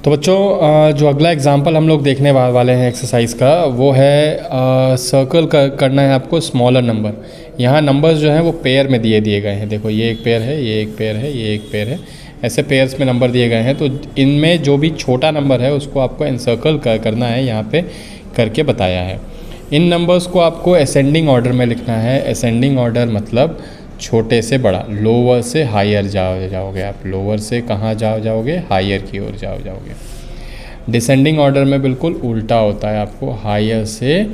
तो बच्चों जो अगला एग्जांपल हम लोग देखने वाले हैं एक्सरसाइज का वो है सर्कल करना है आपको स्मॉलर नंबर। यहाँ नंबर्स जो हैं वो पेयर में दिए गए हैं। देखो ये एक पेयर है, ये एक पेयर है, ये एक पेयर है, ऐसे पेयर्स में नंबर दिए गए हैं। तो इनमें जो भी छोटा नंबर है उसको आपको एनसर्कल करना है, यहाँ पे करके बताया है। इन नंबर्स को आपको असेंडिंग ऑर्डर में लिखना है। असेंडिंग ऑर्डर मतलब छोटे से बड़ा, लोअर से हायर जाओगे आप। लोअर से कहाँ जाओगे? हायर की ओर जाओगे। डिसेंडिंग ऑर्डर में बिल्कुल उल्टा होता है, आपको हायर से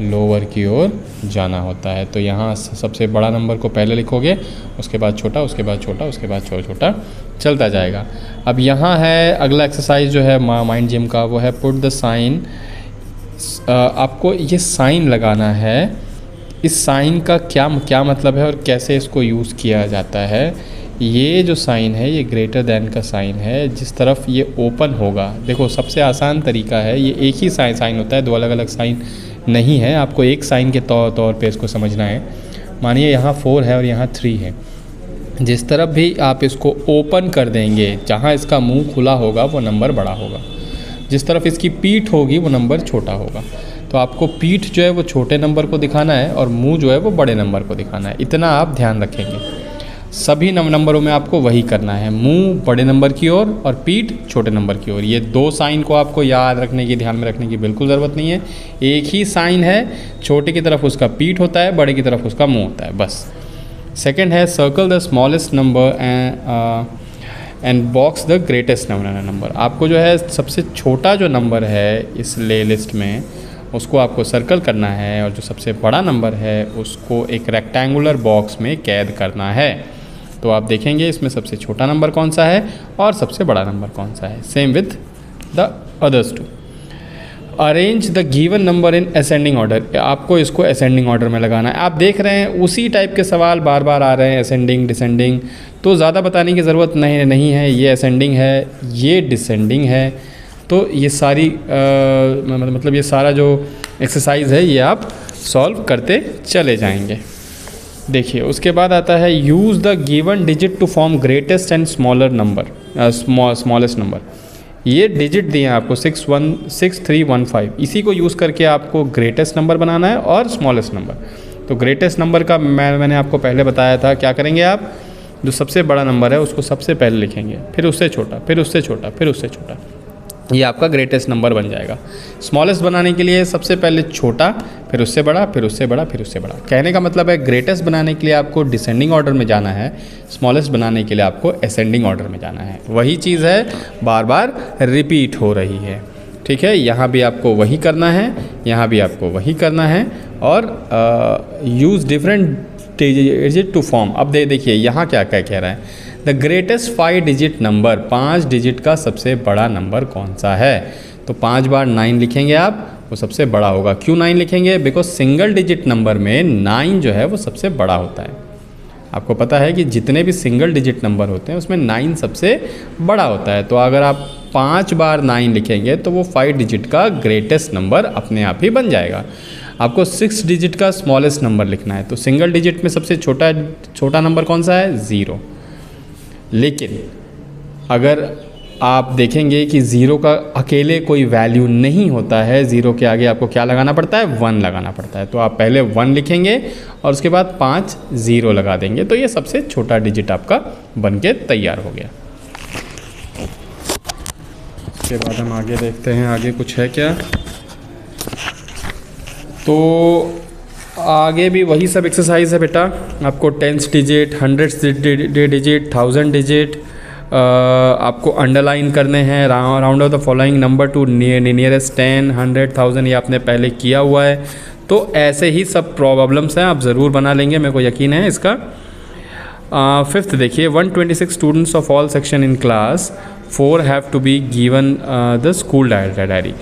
लोअर की ओर जाना होता है। तो यहाँ सबसे बड़ा नंबर को पहले लिखोगे, उसके बाद छोटा, उसके बाद छोटा, उसके बाद छोटा चलता जाएगा। अब यहाँ है अगला एक्सरसाइज जो है माइंड जिम का, वो है पुट द साइन। आपको ये साइन लगाना है। इस साइन का क्या मतलब है और कैसे इसको यूज़ किया जाता है। ये जो साइन है ये ग्रेटर देन का साइन है। जिस तरफ ये ओपन होगा, देखो सबसे आसान तरीका है, ये एक ही साइन होता है, दो अलग अलग साइन नहीं है। आपको एक साइन के तौर पे इसको समझना है। मानिए यहाँ 4 है और यहाँ 3 है। जिस तरफ भी आप इसको ओपन कर देंगे, जहाँ इसका मुंह खुला होगा वो नंबर बड़ा होगा, जिस तरफ इसकी पीठ होगी वो नंबर छोटा होगा। तो आपको पीठ जो है वो छोटे नंबर को दिखाना है और मुंह जो है वो बड़े नंबर को दिखाना है। इतना आप ध्यान रखेंगे। सभी नंबरों में आपको वही करना है, मुंह बड़े नंबर की ओर और पीठ छोटे नंबर की ओर। ये दो साइन को आपको याद रखने की, ध्यान में रखने की बिल्कुल ज़रूरत नहीं है। एक ही साइन है, छोटे की तरफ उसका पीठ होता है, बड़े की तरफ उसका मुँह होता है, बस। सेकेंड है circle the smallest number and box the greatest number. आपको जो है सबसे छोटा जो नंबर है इस लिस्ट में उसको आपको सर्कल करना है और जो सबसे बड़ा नंबर है उसको एक रेक्टेंगुलर बॉक्स में कैद करना है। तो आप देखेंगे इसमें सबसे छोटा नंबर कौन सा है और सबसे बड़ा नंबर कौन सा है। Same with the others too. Arrange the given number in ascending order. आपको इसको असेंडिंग ऑर्डर में लगाना है। आप देख रहे हैं उसी टाइप के सवाल बार बार आ रहे हैं, असेंडिंग डिसेंडिंग, तो ज़्यादा बताने की ज़रूरत नहीं है। ये असेंडिंग है, ये डिसेंडिंग है। तो ये सारी मतलब ये सारा जो एक्सरसाइज है ये आप सॉल्व करते चले जाएंगे। देखिए उसके बाद आता है use the given digit to form greatest and smaller number, smallest number. ये डिजिट दिए हैं आपको 6, 1, 6, 3, 1, 5। इसी को यूज़ करके आपको ग्रेटेस्ट नंबर बनाना है और स्मॉलेस्ट नंबर। तो ग्रेटेस्ट नंबर का मैंने आपको पहले बताया था। क्या करेंगे आप? जो सबसे बड़ा नंबर है उसको सबसे पहले लिखेंगे, फिर उससे छोटा, फिर उससे छोटा, फिर उससे छोटा। ये आपका ग्रेटेस्ट नंबर बन जाएगा। स्मॉलेस्ट बनाने के लिए सबसे पहले छोटा, फिर उससे बड़ा, फिर उससे बड़ा, फिर उससे बड़ा। कहने का मतलब है ग्रेटेस्ट बनाने के लिए आपको डिसेंडिंग ऑर्डर में जाना है, स्मॉलेस्ट बनाने के लिए आपको असेंडिंग ऑर्डर में जाना है। वही चीज़ है, बार बार रिपीट हो रही है। ठीक है, यहाँ भी आपको वही करना है, यहाँ भी आपको वही करना है। और use different digit to form. अब देखिए यहाँ क्या कह रहा है, the greatest 5 digit number. 5 digit का सबसे बड़ा नंबर कौन सा है? तो 5 बार 9 लिखेंगे आप, वो सबसे बड़ा होगा। क्यों 9 लिखेंगे? बिकॉज सिंगल डिजिट नंबर में 9 जो है वो सबसे बड़ा होता है। आपको पता है कि जितने भी सिंगल डिजिट नंबर होते हैं उसमें 9 सबसे बड़ा होता है। तो अगर आप 5 बार 9 लिखेंगे तो वो 5 डिजिट का ग्रेटेस्ट नंबर अपने आप ही बन जाएगा। आपको 6 डिजिट का स्मॉलेस्ट नंबर लिखना है। तो सिंगल डिजिट में सबसे छोटा नंबर कौन सा है? 0। लेकिन अगर आप देखेंगे कि 0 का अकेले कोई वैल्यू नहीं होता है, 0 के आगे आपको क्या लगाना पड़ता है? 1 लगाना पड़ता है। तो आप पहले 1 लिखेंगे और उसके बाद 5 0 लगा देंगे। तो ये सबसे छोटा डिजिट आपका बन के तैयार हो गया। उसके बाद हम आगे देखते हैं, आगे कुछ है क्या। तो आगे भी वही सब एक्सरसाइज है बेटा। आपको 10 डिजिट, 100 डिजिट, 1000 डिजिट आपको अंडरलाइन करने हैं। Round of the following number two nearest 10, 100, 1000, ये आपने पहले किया हुआ है। तो ऐसे ही सब प्रॉब्लम्स हैं, आप ज़रूर बना लेंगे, मेरे को यकीन है इसका। 5th देखिए, 126 students of all section in class 4 have to be given the school diary.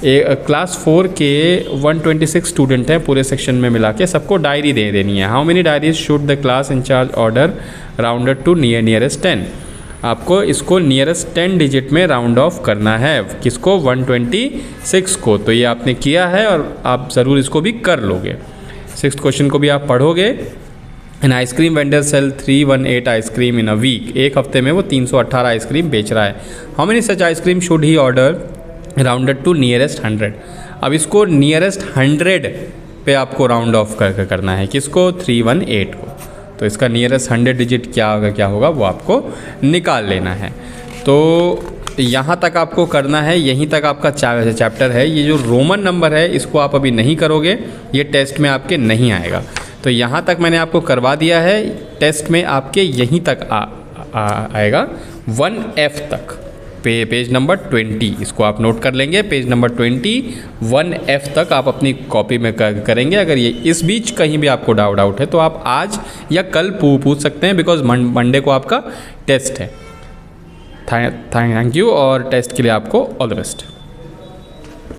Class 4 के 126 स्टूडेंट हैं पूरे सेक्शन में मिला के, सबको डायरी दे देनी है। How many diaries should the class incharge order rounded to nearest 10। आपको इसको नियरेस्ट 10 डिजिट में राउंड ऑफ करना है। किसको? 126 को। तो ये आपने किया है और आप ज़रूर इसको भी कर लोगे। 6th क्वेश्चन को भी आप पढ़ोगे an ice cream vendor sell 318 ice cream in a week, एक हफ्ते में वो 318 आइसक्रीम बेच रहा है। How many such ice cream should he order rounded to nearest 100। अब इसको नियरेस्ट 100 पे आपको राउंड ऑफ करना है, किसको, 318 को। तो इसका नियरेस्ट 100 डिजिट क्या होगा वो आपको निकाल लेना है। तो यहाँ तक आपको करना है, यहीं तक आपका चैप्टर है। ये जो रोमन नंबर है इसको आप अभी नहीं करोगे, ये टेस्ट में आपके नहीं आएगा। तो यहाँ तक मैंने आपको करवा दिया है, टेस्ट में आपके यहीं तक आएगा 1F तक, पेज नंबर 20, इसको आप नोट कर लेंगे। पेज नंबर 20 1F तक आप अपनी कॉपी में करेंगे। अगर ये इस बीच कहीं भी आपको डाउट है तो आप आज या कल पूछ सकते हैं, बिकॉज मंडे को आपका टेस्ट है। थैंक यू, और टेस्ट के लिए आपको ऑल द बेस्ट।